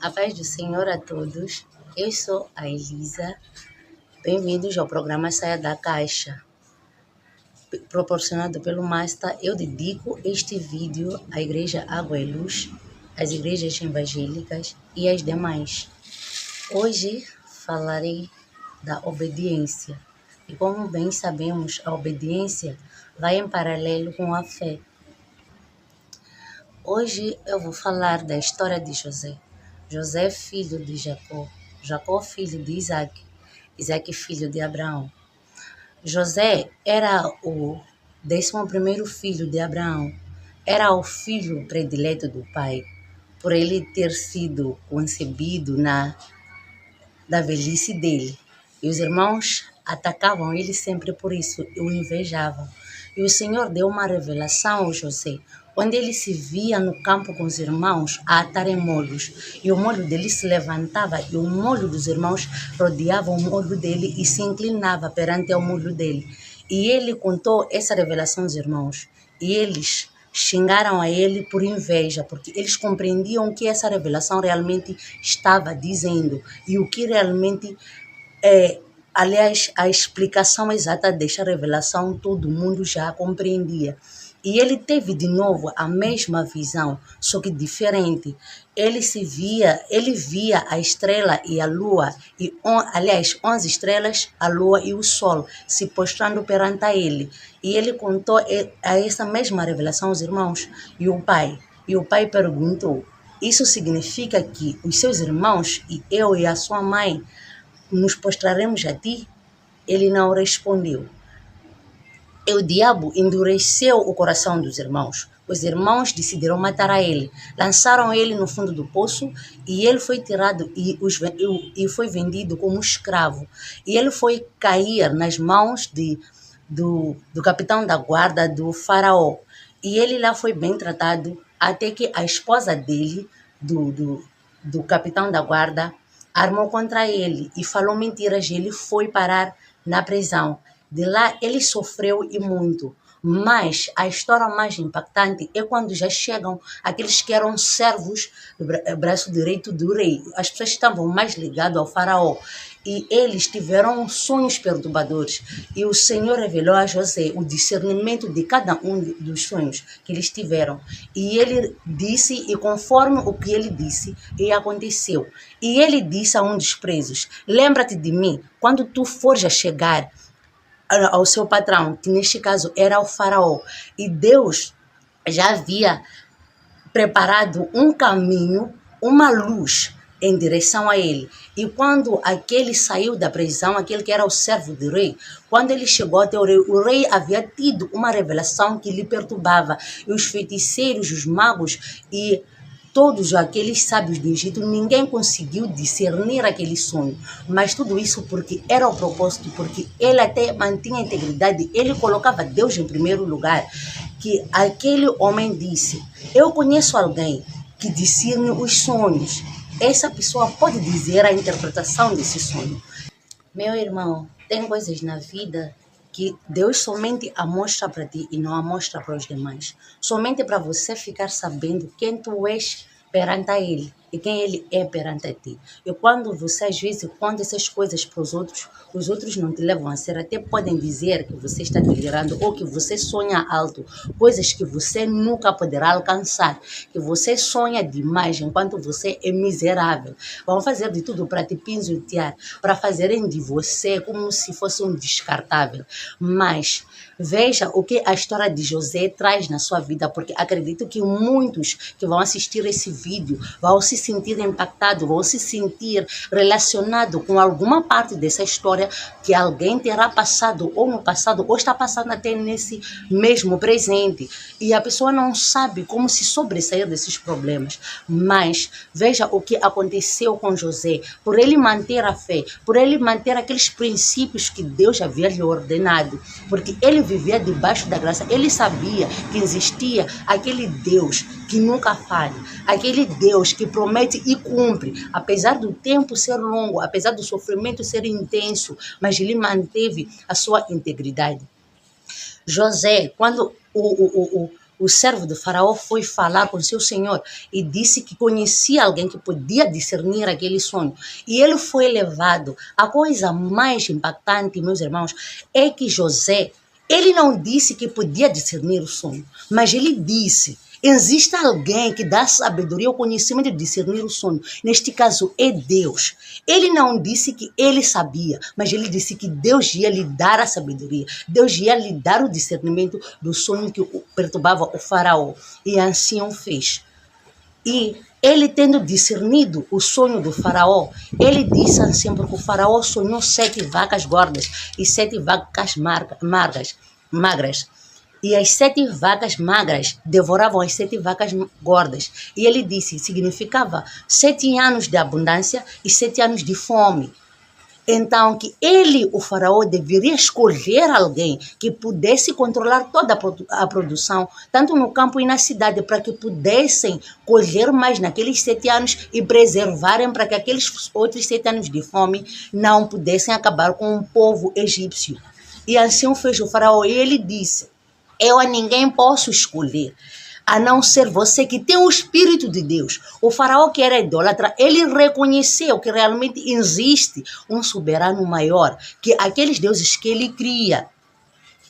A paz do Senhor a todos. Eu sou a Elisa. Bem-vindos ao programa Saia da Caixa. Proporcionado pelo Master, eu dedico este vídeo à Igreja Água e Luz, às igrejas evangélicas e às demais. Hoje falarei da obediência. E como bem sabemos, a obediência vai em paralelo com a fé. Hoje eu vou falar da história de José. José, filho de Jacó. Jacó, filho de Isaac. Isaac, filho de Abraão. José era o 11º filho de Abraão. Era o filho predileto do pai, por ele ter sido concebido da velhice dele. E os irmãos atacavam ele sempre por isso, e o invejavam. E o Senhor deu uma revelação a José, onde ele se via no campo com os irmãos a atarem molhos. E o molho dele se levantava, e o molho dos irmãos rodeava o molho dele e se inclinava perante o molho dele. E ele contou essa revelação aos irmãos. E eles xingaram a ele por inveja, porque eles compreendiam o que essa revelação realmente estava dizendo e o que realmente aliás, a explicação exata desta revelação todo mundo já compreendia. E ele teve de novo a mesma visão, só que diferente. Ele via a estrela e a lua, aliás, 11 estrelas, a lua e o sol, se postrando perante ele. E ele contou a essa mesma revelação aos irmãos e o pai. E o pai perguntou: isso significa que os seus irmãos e eu e a sua mãe nos prostraremos a ti? Ele não respondeu. E o diabo endureceu o coração dos irmãos. Os irmãos decidiram matar a ele. Lançaram ele no fundo do poço e ele foi tirado e foi vendido como escravo. E ele foi cair nas mãos do capitão da guarda do faraó. E ele lá foi bem tratado até que a esposa dele, do capitão da guarda, armou contra ele e falou mentiras. Ele foi parar na prisão. De lá ele sofreu e muito. Mas a história mais impactante é quando já chegam aqueles que eram servos do braço direito do rei. As pessoas estavam mais ligadas ao faraó. E eles tiveram sonhos perturbadores. E o Senhor revelou a José o discernimento de cada um dos sonhos que eles tiveram. E ele disse, e conforme o que ele disse, e aconteceu. E ele disse a um dos presos: lembra-te de mim quando tu fores a chegar ao seu patrão, que neste caso era o faraó. E Deus já havia preparado um caminho, uma luz em direção a ele. E quando aquele saiu da prisão, aquele que era o servo do rei, quando ele chegou até o rei havia tido uma revelação que lhe perturbava. E os feiticeiros, os magos e todos aqueles sábios do Egito, ninguém conseguiu discernir aquele sonho. Mas tudo isso porque era o propósito, porque ele até mantinha a integridade, ele colocava Deus em primeiro lugar. Que aquele homem disse: eu conheço alguém que discerne os sonhos. Essa pessoa pode dizer a interpretação desse sonho. Meu irmão, tem coisas na vida que Deus somente a mostra para ti e não a mostra para os demais. Somente para você ficar sabendo quem tu és perante a Ele e quem Ele é perante a ti. E quando você às vezes conta essas coisas para os outros não te levam a sério. Até podem dizer que você está delirando ou que você sonha alto, coisas que você nunca poderá alcançar, que você sonha demais enquanto você é miserável. Vão fazer de tudo para te pisotear, para fazerem de você como se fosse um descartável. Mas veja o que a história de José traz na sua vida, porque acredito que muitos que vão assistir esse vídeo vão se sentir impactados, vão se sentir relacionados com alguma parte dessa história que alguém terá passado ou no passado ou está passando até nesse mesmo presente. E a pessoa não sabe como se sobressair desses problemas. Mas veja o que aconteceu com José, por ele manter a fé, por ele manter aqueles princípios que Deus havia lhe ordenado, porque ele vivia debaixo da graça. Ele sabia que existia aquele Deus que nunca falha, aquele Deus que promete e cumpre, apesar do tempo ser longo, apesar do sofrimento ser intenso, mas ele manteve a sua integridade. José, quando o servo do faraó foi falar com seu senhor e disse que conhecia alguém que podia discernir aquele sonho. E ele foi levado. A coisa mais impactante, meus irmãos, é que José, ele não disse que podia discernir o sonho, mas ele disse: existe alguém que dá sabedoria, o conhecimento de discernir o sonho. Neste caso é Deus. Ele não disse que ele sabia, mas ele disse que Deus ia lhe dar a sabedoria. Deus ia lhe dar o discernimento do sonho que perturbava o faraó. E assim o fez. E ele, tendo discernido o sonho do faraó, ele disse assim, porque o faraó sonhou 7 vacas gordas e 7 vacas magras. E as 7 vacas magras devoravam as 7 vacas gordas. E ele disse, significava 7 anos de abundância e 7 anos de fome. Então, que ele, o faraó, deveria escolher alguém que pudesse controlar toda a produção, tanto no campo e na cidade, para que pudessem colher mais naqueles 7 anos e preservarem para que aqueles outros 7 anos de fome não pudessem acabar com o povo egípcio. E assim fez o faraó, e ele disse: eu a ninguém posso escolher, a não ser você que tem o Espírito de Deus. O faraó, que era idólatra, ele reconheceu que realmente existe um soberano maior que aqueles deuses que ele cria.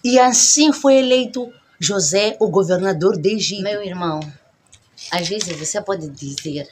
E assim foi eleito José, o governador de Egito. Meu irmão, às vezes você pode dizer: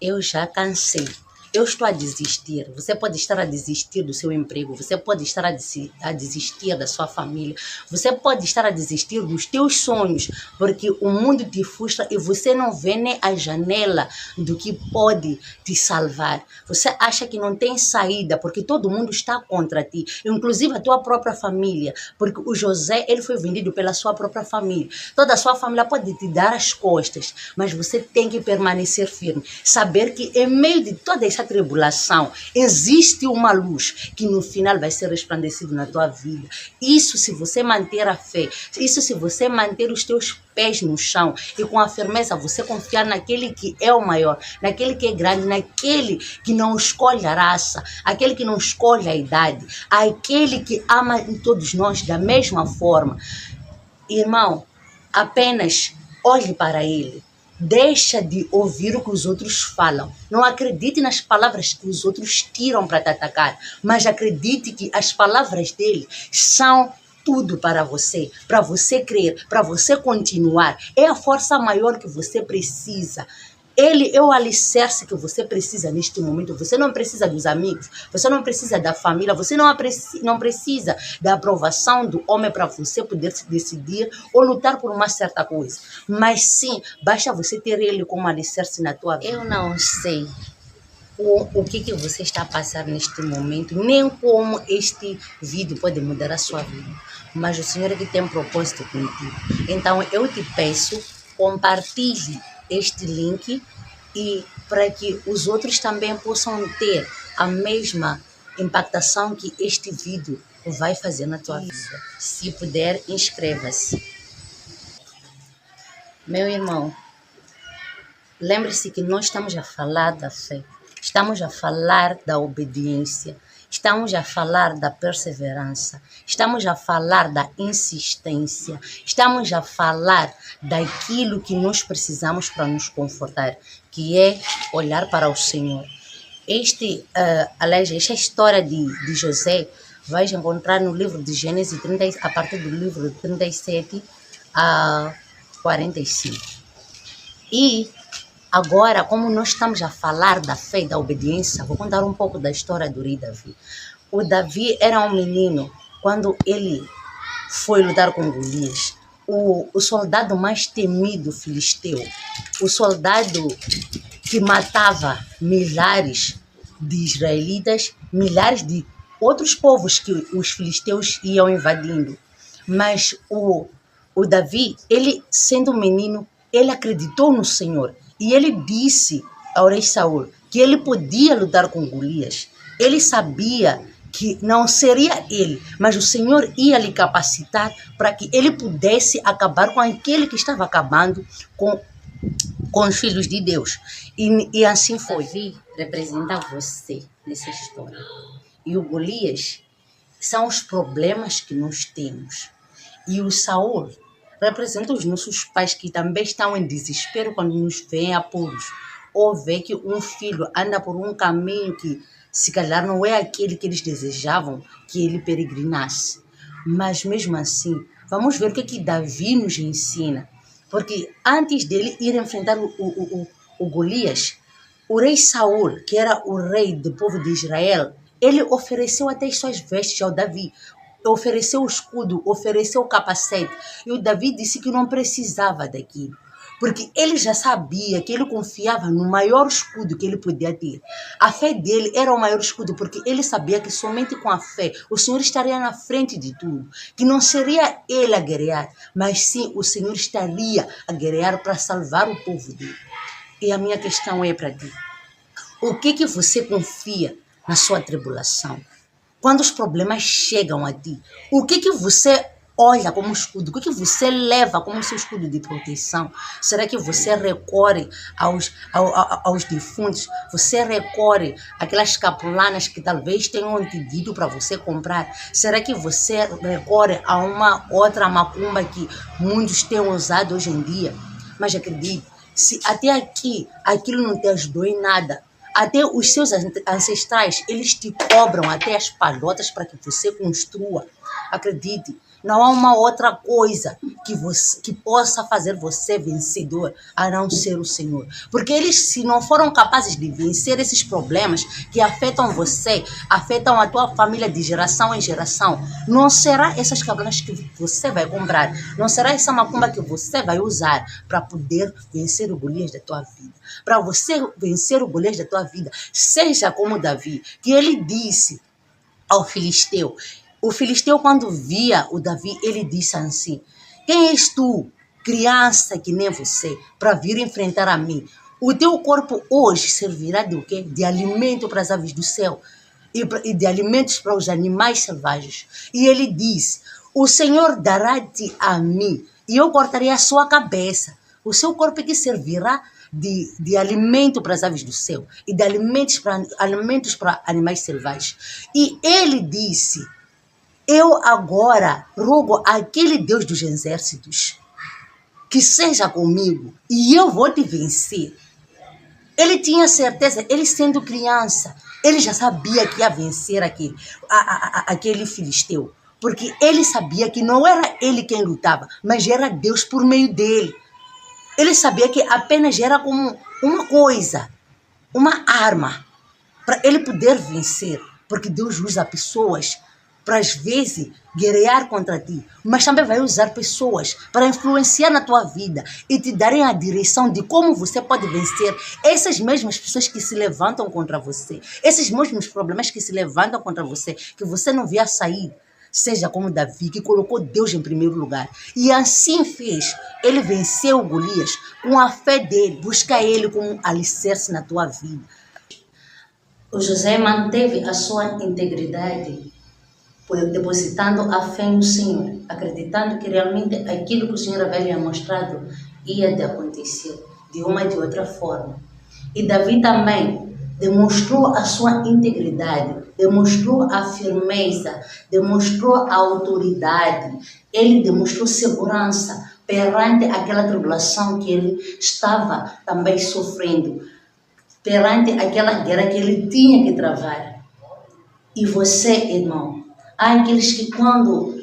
eu já cansei, eu estou a desistir. Você pode estar a desistir do seu emprego, você pode estar a desistir da sua família, você pode estar a desistir dos teus sonhos, porque o mundo te frustra e você não vê nem a janela do que pode te salvar. Você acha que não tem saída, porque todo mundo está contra ti, inclusive a tua própria família, porque o José, ele foi vendido pela sua própria família. Toda a sua família pode te dar as costas, mas você tem que permanecer firme, saber que em meio de toda essa tribulação existe uma luz que no final vai ser resplandecido na tua vida. Isso se você manter a fé, isso se você manter os teus pés no chão e com a firmeza você confiar naquele que é o maior, naquele que é grande, naquele que não escolhe a raça, aquele que não escolhe a idade, aquele que ama todos nós da mesma forma. Irmão, apenas olhe para ele. Deixa de ouvir o que os outros falam. Não acredite nas palavras que os outros tiram para te atacar, mas acredite que as palavras dele são tudo para você crer, para você continuar. É a força maior que você precisa. Ele é o alicerce que você precisa neste momento. Você não precisa dos amigos, você não precisa da família, você não precisa da aprovação do homem para você poder se decidir ou lutar por uma certa coisa. Mas sim, basta você ter ele como alicerce na tua vida. Eu não sei o que você está a passar neste momento, nem como este vídeo pode mudar a sua vida. Mas o Senhor é que tem um propósito contigo. Então eu te peço, compartilhe este link e para que os outros também possam ter a mesma impactação que este vídeo vai fazer na tua vida. Se puder, inscreva-se. Meu irmão, lembre-se que nós estamos a falar da fé, estamos a falar da obediência, estamos a falar da perseverança, estamos a falar da insistência, estamos a falar daquilo que nós precisamos para nos confortar, que é olhar para o Senhor. Esta história de José vais encontrar no livro de Gênesis 30, a partir do livro 37 a 45. E agora, como nós estamos a falar da fé e da obediência, vou contar um pouco da história do rei Davi. O Davi era um menino quando ele foi lutar com Golias. O soldado mais temido filisteu, o soldado que matava milhares de israelitas, milhares de outros povos que os filisteus iam invadindo. Mas o Davi, ele sendo menino, ele acreditou no Senhor. E ele disse ao rei Saul que ele podia lutar com Golias. Ele sabia que não seria ele, mas o Senhor ia lhe capacitar para que ele pudesse acabar com aquele que estava acabando com os filhos de Deus. E assim foi. Davi representa você nessa história. E o Golias são os problemas que nós temos. E o Saul representa os nossos pais que também estão em desespero quando nos veem apuros, ou vê que um filho anda por um caminho que se calhar não é aquele que eles desejavam que ele peregrinasse. Mas mesmo assim, vamos ver o que Davi nos ensina. Porque antes dele ir enfrentar o Golias, o rei Saul, que era o rei do povo de Israel, ele ofereceu até as suas vestes ao Davi, ofereceu o escudo, ofereceu o capacete. E o Davi disse que não precisava daquilo, porque ele já sabia que ele confiava no maior escudo que ele podia ter. A fé dele era o maior escudo, porque ele sabia que somente com a fé o Senhor estaria na frente de tudo, que não seria ele a guerrear, mas sim o Senhor estaria a guerrear para salvar o povo dele. E a minha questão é para ti: o que você confia na sua tribulação? Quando os problemas chegam a ti, o que você olha como escudo? O que você leva como seu escudo de proteção? Será que você recorre aos defuntos? Você recorre àquelas capulanas que talvez tenham te dito para você comprar? Será que você recorre a uma outra macumba que muitos têm usado hoje em dia? Mas acredite, se até aqui aquilo não te ajudou em nada, até os seus ancestrais, eles te cobram até as palhotas para que você construa. Acredite, não há uma outra coisa que possa fazer você vencedor a não ser o Senhor. Porque eles, se não foram capazes de vencer esses problemas que afetam você, afetam a tua família de geração em geração, não será essas cabanas que você vai comprar, não será essa macumba que você vai usar para poder vencer o Golias da tua vida. Para você vencer o Golias da tua vida, seja como Davi, que ele disse ao filisteu. O filisteu, quando via o Davi, ele disse assim: quem és tu, criança que nem você, para vir enfrentar a mim? O teu corpo hoje servirá de o quê? De alimento para as aves do céu e de alimentos para os animais selvagens. E ele disse: o Senhor dará-te a mim e eu cortarei a sua cabeça. O seu corpo que servirá de alimento para as aves do céu e de alimentos para animais selvagens. E ele disse: eu agora rogo àquele Deus dos exércitos que seja comigo e eu vou te vencer. Ele tinha certeza, ele sendo criança, ele já sabia que ia vencer aquele filisteu, porque ele sabia que não era ele quem lutava, mas era Deus por meio dele. Ele sabia que apenas era como uma coisa, uma arma, para ele poder vencer, porque Deus usa pessoas para, às vezes, guerrear contra ti, mas também vai usar pessoas para influenciar na tua vida e te darem a direção de como você pode vencer essas mesmas pessoas que se levantam contra você, esses mesmos problemas que se levantam contra você, que você não via sair. Seja como Davi, que colocou Deus em primeiro lugar. E assim fez. Ele venceu Golias com a fé dele. Busca ele como um alicerce na tua vida. O José manteve a sua integridade, depositando a fé no Senhor, acreditando que realmente aquilo que o Senhor havia mostrado ia de acontecer de uma e de outra forma. E Davi também demonstrou a sua integridade, demonstrou a firmeza, demonstrou a autoridade, ele demonstrou segurança perante aquela tribulação que ele estava também sofrendo, perante aquela guerra que ele tinha que travar. E você, irmão, há aqueles que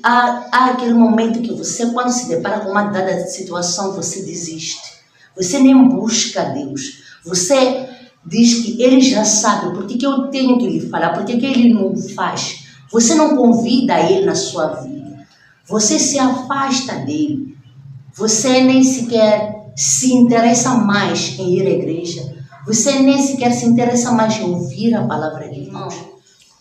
há aquele momento que você, quando se depara com uma dada situação, você desiste. Você nem busca Deus. Você diz que ele já sabe, por que eu tenho que lhe falar, por que ele não faz? Você não convida ele na sua vida. Você se afasta dele. Você nem sequer se interessa mais em ir à igreja. Você nem sequer se interessa mais em ouvir a palavra de Deus.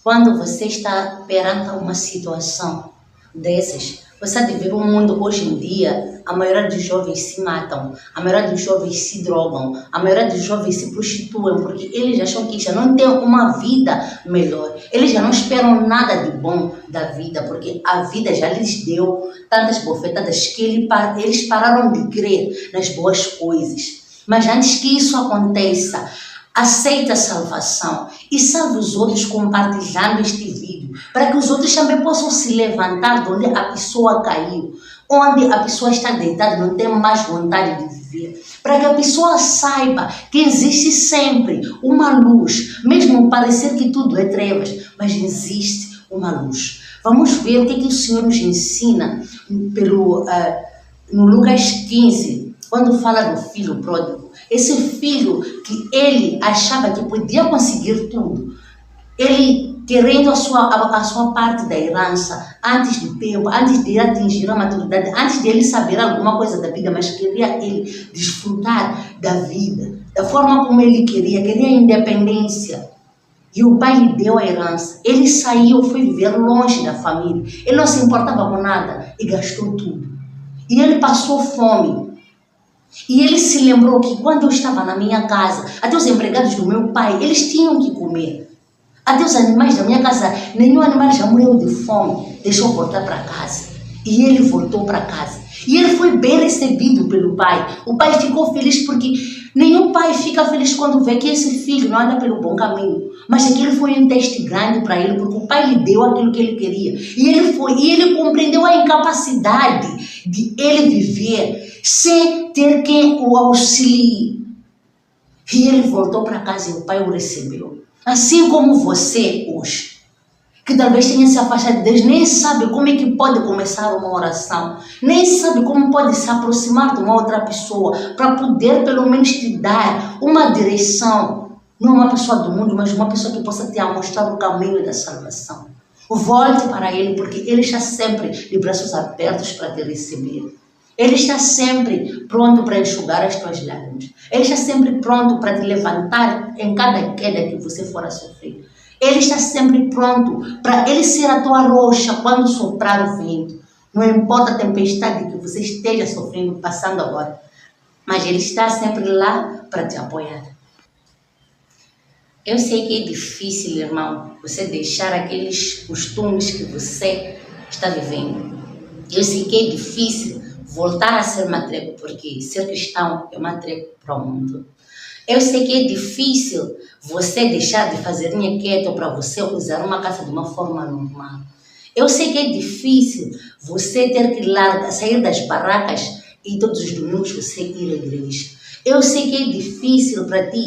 Quando você está perante uma situação dessas, você vive um mundo hoje em dia, a maioria dos jovens se matam, a maioria dos jovens se drogam, a maioria dos jovens se prostituem, porque eles acham que já não têm uma vida melhor. Eles já não esperam nada de bom da vida, porque a vida já lhes deu tantas bofetadas que eles pararam de crer nas boas coisas. Mas antes que isso aconteça, aceita a salvação e salve os outros compartilhando este vídeo, para que os outros também possam se levantar de onde a pessoa caiu. onde a pessoa está deitada, não tem mais vontade de viver. Para que a pessoa saiba que existe sempre uma luz, mesmo parecer que tudo é trevas, mas existe uma luz. Vamos ver o que o Senhor nos ensina no Lucas 15, quando fala do filho pródigo. Esse filho que ele achava que podia conseguir tudo, ele querendo a sua parte da herança antes do tempo, antes de atingir a maturidade, antes de ele saber alguma coisa da vida, mas queria ele desfrutar da vida, da forma como ele queria independência. E o pai lhe deu a herança. Ele saiu, foi viver longe da família. Ele não se importava com nada e gastou tudo. E ele passou fome. E ele se lembrou que quando eu estava na minha casa, até os empregados do meu pai, eles tinham que comer. Até os animais da minha casa, nenhum animal já morreu de fome. Deixou voltar para casa. E ele voltou para casa. E ele foi bem recebido pelo pai. O pai ficou feliz porque nenhum pai fica feliz quando vê que esse filho não anda pelo bom caminho. Mas aquele foi um teste grande para ele, porque o pai lhe deu aquilo que ele queria. E ele compreendeu a incapacidade de ele viver sem ter quem o auxilie. E ele voltou para casa e o pai o recebeu. Assim como você hoje, que talvez tenha se afastado de Deus, nem sabe como é que pode começar uma oração, nem sabe como pode se aproximar de uma outra pessoa, para poder pelo menos te dar uma direção, não uma pessoa do mundo, mas uma pessoa que possa te mostrar o caminho da salvação. Volte para Ele, porque Ele está sempre de braços abertos para te receber. Ele está sempre pronto para enxugar as tuas lágrimas. Ele está sempre pronto para te levantar em cada queda que você for a sofrer. Ele está sempre pronto para Ele ser a tua rocha quando soprar o vento. Não importa a tempestade que você esteja sofrendo, passando agora. Mas Ele está sempre lá para te apoiar. Eu sei que é difícil, irmão, você deixar aqueles costumes que você está vivendo. Eu sei que é difícil voltar a ser matreco, porque ser cristão é matreco para o mundo. Eu sei que é difícil você deixar de fazer linha quieta para você usar uma casa de uma forma normal. Eu sei que é difícil você ter que sair das barracas e todos os domingos você ir à igreja. Eu sei que é difícil para ti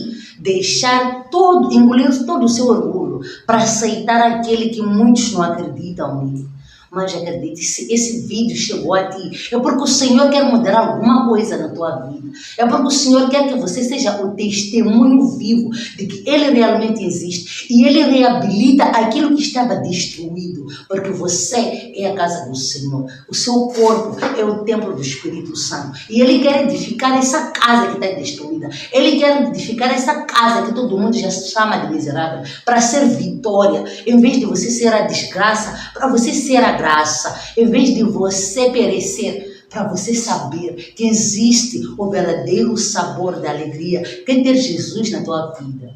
engolir todo o seu orgulho para aceitar aquele que muitos não acreditam nele. Mas acredite, se esse vídeo chegou a ti, é porque o Senhor quer mudar alguma coisa na tua vida. É porque o Senhor quer que você seja o testemunho vivo de que Ele realmente existe. E Ele reabilita aquilo que estava destruído. Porque você é a casa do Senhor. O seu corpo é o templo do Espírito Santo. E Ele quer edificar essa casa que está destruída. Ele quer edificar essa casa que todo mundo já chama de miserável. Para ser vitória. Em vez de você ser a desgraça, para você ser a graça, em vez de você perecer, para você saber que existe o verdadeiro sabor da alegria, que é ter Jesus na tua vida.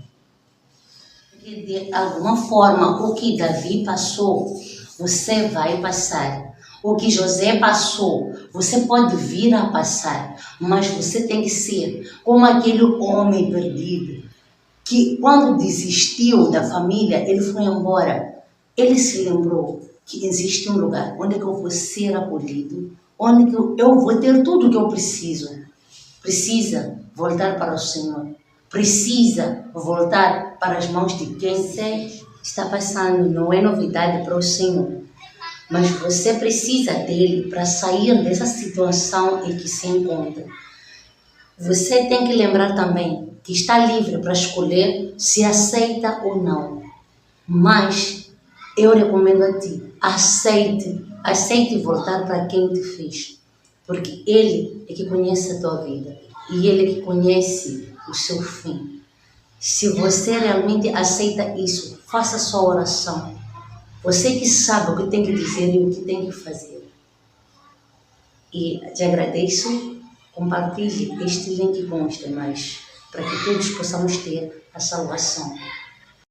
Porque de alguma forma, o que Davi passou, você vai passar. O que José passou, você pode vir a passar, mas você tem que ser como aquele homem perdido, que quando desistiu da família, ele foi embora. Ele se lembrou que existe um lugar onde eu vou ser acolhido, onde eu vou ter tudo o que eu preciso. Precisa voltar para o Senhor. Precisa voltar para as mãos de quem você está passando. Não é novidade para o Senhor. Mas você precisa dele para sair dessa situação em que se encontra. Você tem que lembrar também que está livre para escolher se aceita ou não. Mas eu recomendo a ti, aceite voltar para quem te fez, porque Ele é que conhece a tua vida e Ele é que conhece o seu fim. Se você realmente aceita isso, faça a sua oração. Você que sabe o que tem que dizer e o que tem que fazer. E te agradeço, compartilhe este link com os demais, para que todos possamos ter a salvação.